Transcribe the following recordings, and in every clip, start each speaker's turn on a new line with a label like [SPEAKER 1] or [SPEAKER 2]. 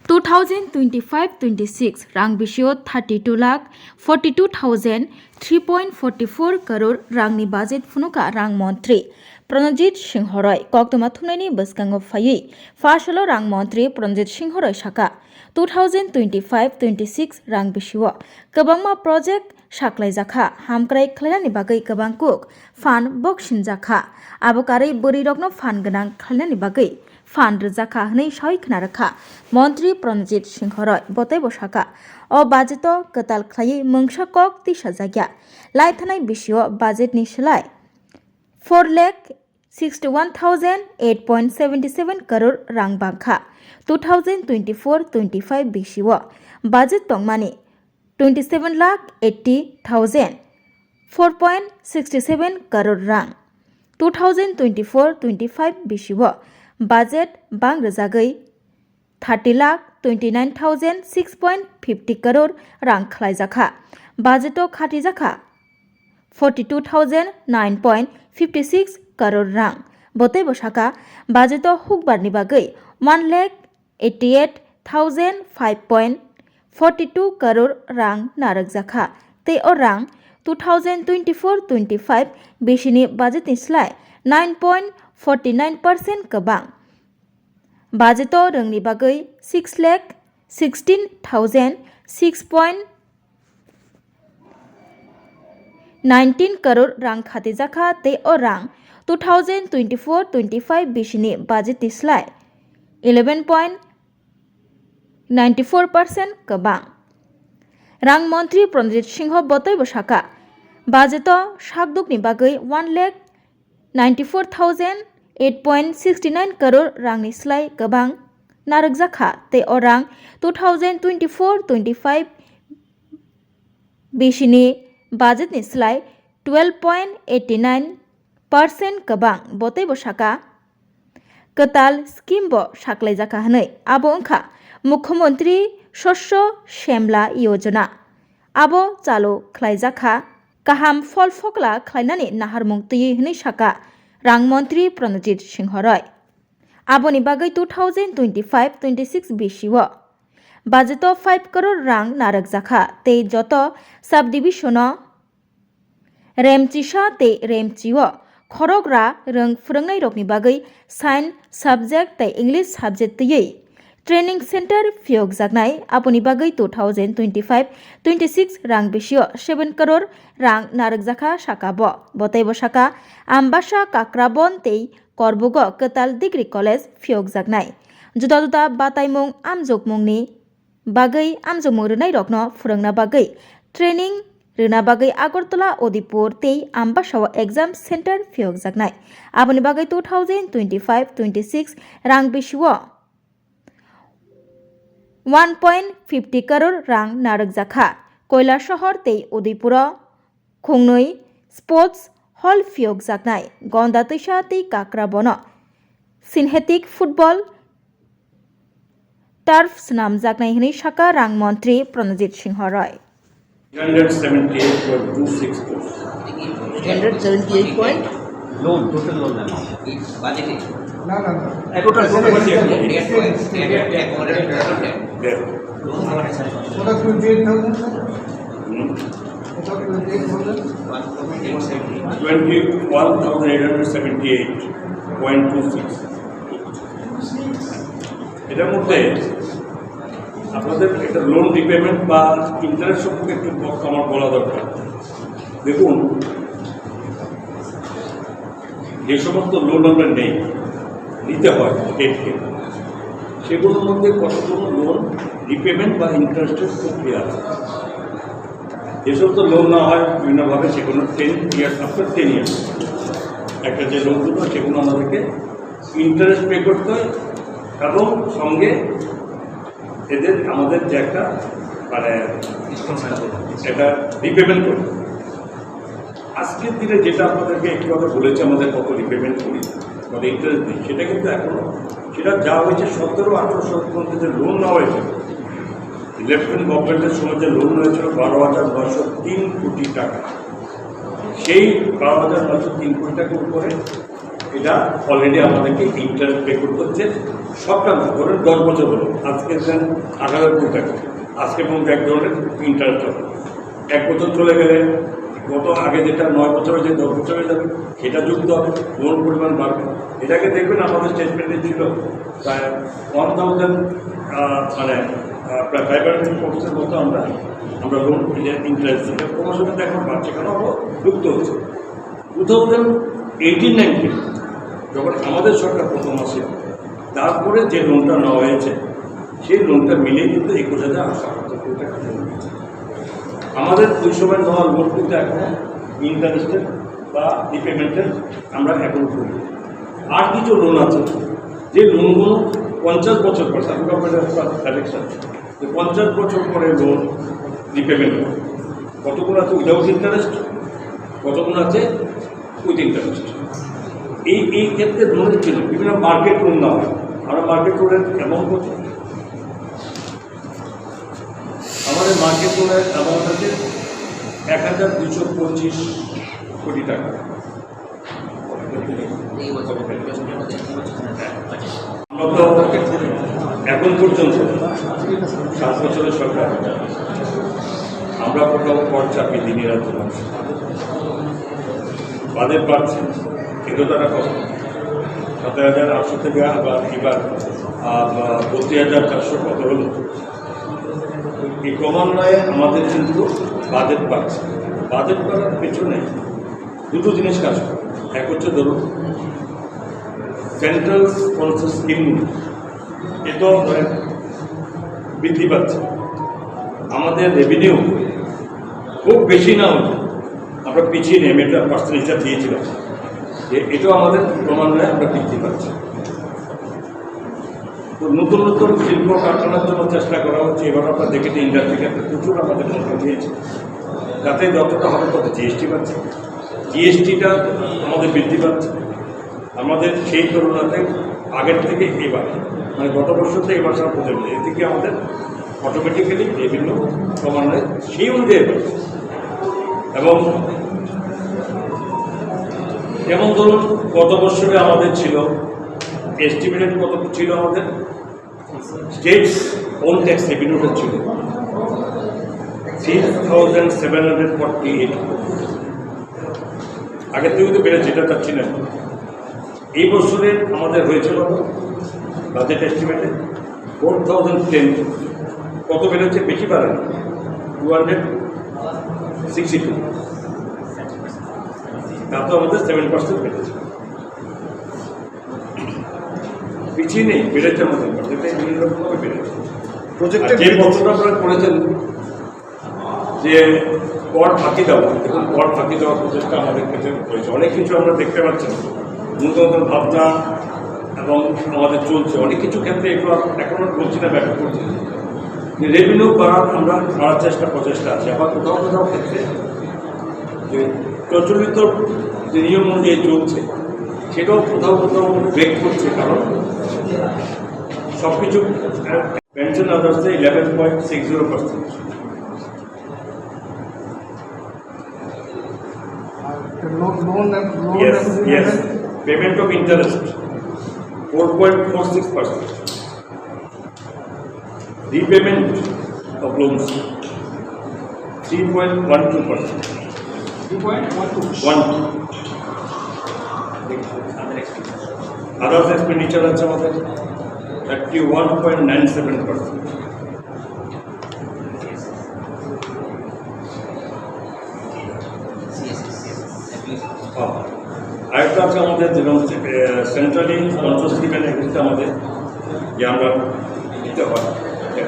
[SPEAKER 1] 2025-26 rang bisio 32,42,3.44 crore rangni budget phunuka rang montri Pranajit Singh Roy koktoma thumnaini bwskango phaiwi fashalo rang montri Pranajit Singh Roy saka 2025-26 rang bisio kwbangma project saklaijaka hamkrai khlainani bagai kwbangkuk fan boksinjaka abo karai bori rokno fan ganang khlainani bagai fan rjaka hnei soi khnarakha মন্ত্রী প্রণজিৎ সিংহ রয় বতাই বসাকা ও budget কতাল খাই মংসা cock 30,000 লাইথানাই বিষয় budget নি সেলাই 4,61,8.77 crore রাং বাংখা 2024-25 বিষয় budget টংমানি 27,80,004.67 crore রাং 2024-25 বিষয় budget বাং রজাগৈ 30,29,006.50 crore rang khlaijaka budget khatijaka 42,009.56 crore rang botai bosaka budget hukbar ni bagai 1,88,005.42 crore rang narakjaka tei o rang 2024-25 bishini budget ni slai 9.49% kabang budget rangni bagai 6,16,006.19 crore rang khatijaka tei o rang 2024-25 bishini budget tislai 11.94% kabang rang montri Pranajit Singh botoi bosaka budget sakdukni bagai 1,94,008.69 crore rangni slai kabang narakjaka tei o rang 2024-25 bishini budget ni slai 12.89% kabang botai bosaka katal scheme bo saklaijaka hnei abo wngkha Mukhyamantri Shosho Shemla Yojana abo chalu khlaijaka kaham fol phokla khlainani naharmung tui hnei saka rang montri Pranajit Singh Roy aboni bagai 2025-26 bisio budget 5 crore rang narakjaka tei joto subdivision remchisa tei remchio khorogra rang phrangnai rokni bagai science subject tei English subject tei training center phiok jaknai aboni bagai 2025-26 rang bisio 7 crore rang narakjaka saka bo botai bosaka ambasa kakrabon tei korbogo katal degree college phiok jaknai juda juda bataimung amjokmungni bagai amjokmung rwnai rokno phurungna bagai training rwna bagai Agartala Odipur tei ambasa exam center phiok jaknai aboni bagai 2025-26 rang bisio 1.50 crore rang narakjaka Kailasahar tei Udaipur khungnoi sports hall phiok jaknai Gonda Tuisa tei Kakrabono synthetic football turf snam jaknai hnei saka rang montri Pranajit Singh Roy
[SPEAKER 2] 378.26 crore
[SPEAKER 3] 378 point
[SPEAKER 2] loan total loan amount
[SPEAKER 3] budget
[SPEAKER 2] total budget there
[SPEAKER 4] Total 28,000, sir.
[SPEAKER 2] 21,878.26 এটার মধ্যে আপনাদের একটা loan repayment বা interest সম্পর্কে একটু আমার বলা দরকার। দেখুন, যে সমস্ত লোন আমরা নেই নিতে হয় ডেটকে, সেগুলোর মধ্যে কতগুলো লোন রিপেমেন্ট বা ইন্টারেস্টের প্রক্রিয়া আছে। যে সমস্ত লোন না হয় বিভিন্নভাবে সেগুলো 10 ইয়ার্স আফটার 10 ইয়ার্স একটা যে লোনগুলো সেগুলো আমাদেরকে ইন্টারেস্ট পে করতে হয় এবং সঙ্গে এদের আমাদের যে একটা মানে একটা রিপেমেন্ট করতে। আজকের দিনে যেটা আপনাদেরকে একটুভাবে বলেছে আমাদের কত রিপেমেন্ট করি আমাদের ইন্টারেস্ট দিই, সেটা কিন্তু এখনও সেটা যা হয়েছে 17-18 মধ্যে যে লোন নেওয়া হয়েছে লেফটেন্যান্ট গভর্নমেন্টের সময় যে লোন হয়েছিল 12,903 কোটি টাকা, সেই 12,903 কোটি টাকার উপরে এটা অলরেডি আমাদেরকে ইন্টারেস্ট পে করতে হচ্ছে সবটা না, ধরেন 10 বছর হলো, আজকে দেন 8,000 কোটি টাকা, আজকে পর্যন্ত এক ধরনের ইন্টারেস্ট হবে। 1 বছর চলে গেলে গত আগে যেটা 9 বছর হয়েছে 10 বছর হয়ে যাবে, সেটা যুক্ত হবে, লোন পরিমাণ বাড়বে। এটাকে দেখবেন আমাদের স্টেটমেন্টে ছিল প্রায় 1000 মানে প্রায় 500 মতো আমরা লোন ইন্টারেস্ট দিই, ক্রমশ কিন্তু এখন বাড়ছে, কেন যুক্ত হচ্ছে। 2018-19 যখন আমাদের সরকার প্রথম আসে, তারপরে যে লোনটা নেওয়া হয়েছে সেই লোনটা মিলে কিন্তু 21,870 কোটি টাকা লোন হয়েছে। আমাদের ওই সময় নেওয়া লোন কিন্তু এখন ইন্টারেস্টের বা রিপেমেন্টের আমরা এখন করি। আর কিছু লোন আছে যে লোনগুলো 50 বছর পর কালেকশন, 50 বছর পরে লোন রিপেমেন্ট হবে। কতগুলো আছে উইদাউট ইন্টারেস্ট, কতগুলো আছে উইথ ইন্টারেস্ট। এই ক্ষেত্রে লোনের ছিল বিভিন্ন মার্কেট লোন নেওয়া হয়। আমরা মার্কেট লোনের অ্যামাউন্ট কত, আমাদের মার্কেট লোনের অ্যামাউন্ট আছে 1,225 কোটি টাকা। আমরা তো এখন পর্যন্ত 7 বছরের সরকার, আমরা কোথাও কর চাপিয়ে দিনই রাজ্য মানুষ বাজেট বাড়ছে, কিন্তু তারা কত 17,800 থেকে আবার এবার 32,400 কত হলো। এই ক্রমান্বয়ে আমাদের কিন্তু বাজেট বাড়ছে। বাজেট বাড়ার পেছনে দুটো জিনিস কাজ করে। এক হচ্ছে ধরুন সেন্ট্রাল স্পন্সর স্কিম, এটাও বৃদ্ধি পাচ্ছে। আমাদের রেভিনিউ খুব বেশি না হলে আমরা পিছিয়ে নেই, এটা পার্সেন্ট হিসাব দিয়েছিলাম যে এটাও আমাদের ক্রমান্বয়ে আমরা বৃদ্ধি পাচ্ছি। তো নতুন নতুন শিল্প কারখানার জন্য চেষ্টা করা হচ্ছে। এবার আমরা দেখেছি ইন্ডাস্ট্রি ক্ষেত্রে প্রচুর আমাদের মধ্যে দিয়েছে, যাতে যতটা হবে তত জিএসটি পাচ্ছে, জিএসটিটা আমাদের বৃদ্ধি পাচ্ছে। আমাদের সেই তুলনাতে আগের থেকে এবার মানে গত বছর থেকে এবার সারা পর্যন্ত এর থেকে আমাদের অটোমেটিক্যালি রেভিনিউ ক্রমান্বয়ে সেই অনুযায়ী পাচ্ছে। এবং যেমন ধরুন গত বছরে আমাদের ছিল এস্টিমেটেড কত ছিল, আমাদের স্টেটস ওন ট্যাক্স রেভিনিউটা ছিল 3,748 আগের থেকে তো বেড়েছে, এটা চাচ্ছি না। এই বছরে আমাদের হয়েছিল বাজেট এস্টিমেটে 4,010, কত বেড়েছে, বেশি বাড়ে না, 262, তাতে আমাদের 7% বেড়েছে। পিছিয়ে নেই, বেড়েছে আমাদের বাজেটে, বিভিন্ন রকমভাবে বেড়েছে। যে বছরটা আপনারা করেছেন যে কর ফাঁকি দেওয়া, দেখুন কর ফাঁকি দেওয়ার প্রচেষ্টা আমাদের ক্ষেত্রে হয়েছে। অনেক কিছু আমরা দেখতে পাচ্ছি, নতুন নতুন ভাবনা এবং আমাদের চলছে অনেক কিছু ক্ষেত্রে। এগুলো এখনও বলছি না, ব্যাখ্যা করছি যে রেভিনিউ আমরা বাড়ার প্রচেষ্টা আছে। আবার কোথাও কোথাও ক্ষেত্রে যে প্রচলিত যে নিয়ম অনুযায়ী চলছে সেটাও কোথাও কোথাও ব্রেক করছে, কারণ সব কিছু pension আদার্সে 11.60%। Yes. Payment of interest 4.46%. Repayment of loans 3.12%. 3.12. Others expenditure আছে আমাদের 31.97%. আরেকটা আছে আমাদের যেরকম সেন্ট্রালি স্পন্সর স্কিমের এক্ষেত্রে আমাদের যে আমরা দিতে হয়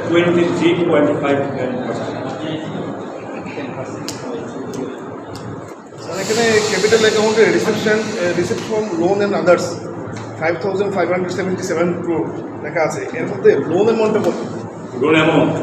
[SPEAKER 2] 23.59%।
[SPEAKER 4] এখানে ক্যাপিটাল অ্যাকাউন্টে receipt from loan and others 5,577 crore লেখা আছে। এর মধ্যে লোন অ্যামাউন্টটা কত?
[SPEAKER 2] লোন অ্যামাউন্ট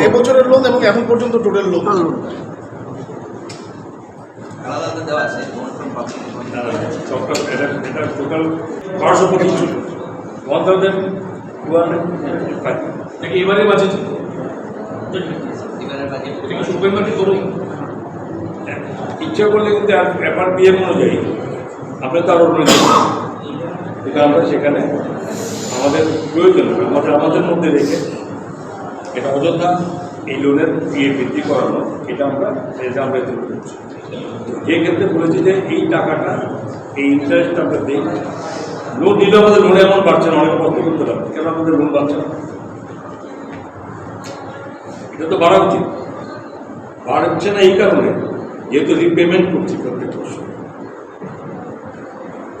[SPEAKER 4] এবছরের লোন এবং এখন পর্যন্ত টোটাল লোন
[SPEAKER 3] আলাদা আলাদা দেওয়া আছে loan from public fund।
[SPEAKER 2] এটা টোটাল 525 ছিল 1255
[SPEAKER 5] নাকি এবারে বাজেট
[SPEAKER 3] এবারের বাজেট
[SPEAKER 5] এটা কি সুপ্রিম কোর্টে করুন
[SPEAKER 2] ইচ্ছা করলে কিন্তু FRPM অনুযায়ী আমরা তো আরও লোন এটা আমরা সেখানে আমাদের প্রয়োজন আমাদের মধ্যে রেখে এটা অযথা এই লোনের ইয়ে বৃদ্ধি করানো এটা আমরা তুলে দিচ্ছি যে ক্ষেত্রে বলেছি যে এই টাকাটা এই ইন্টারেস্ট আমরা দিই লোন দিলে আমাদের লোনে এমন বাড়ছে না অনেক কষ্ট করতে পারবে কেন আমাদের লোন বাড়ছে না এটা তো বাড়া উচিত বাড়ছে না এই কারণে যেহেতু রিপেমেন্ট করছি প্রত্যেক বছর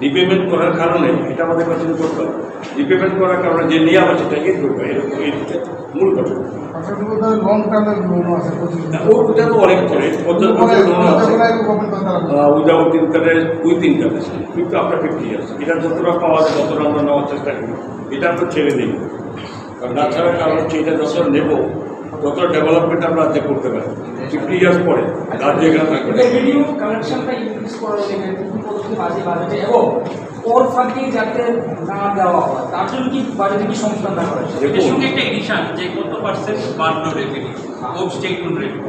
[SPEAKER 2] রিপেমেন্ট করার কারণে এটা আমাদের কাছে করতে হবে রিপেমেন্ট করার কারণে যে নিয়ে আমার সেটাকে করবে এরকম এই মূল কথা
[SPEAKER 4] লং টার্মের লোন আছে
[SPEAKER 2] ওটা তো অনেক করে 50 বছর লোন আছে উইদাউট ইন্টারেস্ট উইথ ইন্টারেস্ট কিন্তু আপনার 50 ইয়ার্স এটা যতটা পাওয়া যায় ততটা আমরা নেওয়ার চেষ্টা করি এটা আমরা ছেড়ে দিই কারণ তাছাড়া কারণ হচ্ছে এটা যত নেব তত ডেভেলপমেন্ট আমরা আজকে করতে পারি 50 ইয়ার্স পরে তার যেখানে থাকবে
[SPEAKER 6] রেভিনিউ কালেকশনটা ইনক্রিজ করার জন্য কি পদ্ধতি বাজেটে এবং ওর ফাঁকে যাতে না দেওয়া হয় তার জন্য কি বাজেটে কি সংস্থান করা হয়েছে?
[SPEAKER 5] এর সঙ্গে একটা এডিশন যে কত পার্সেন্ট বাড়লো রেভিনিউ অফ স্টেট রেভিনিউ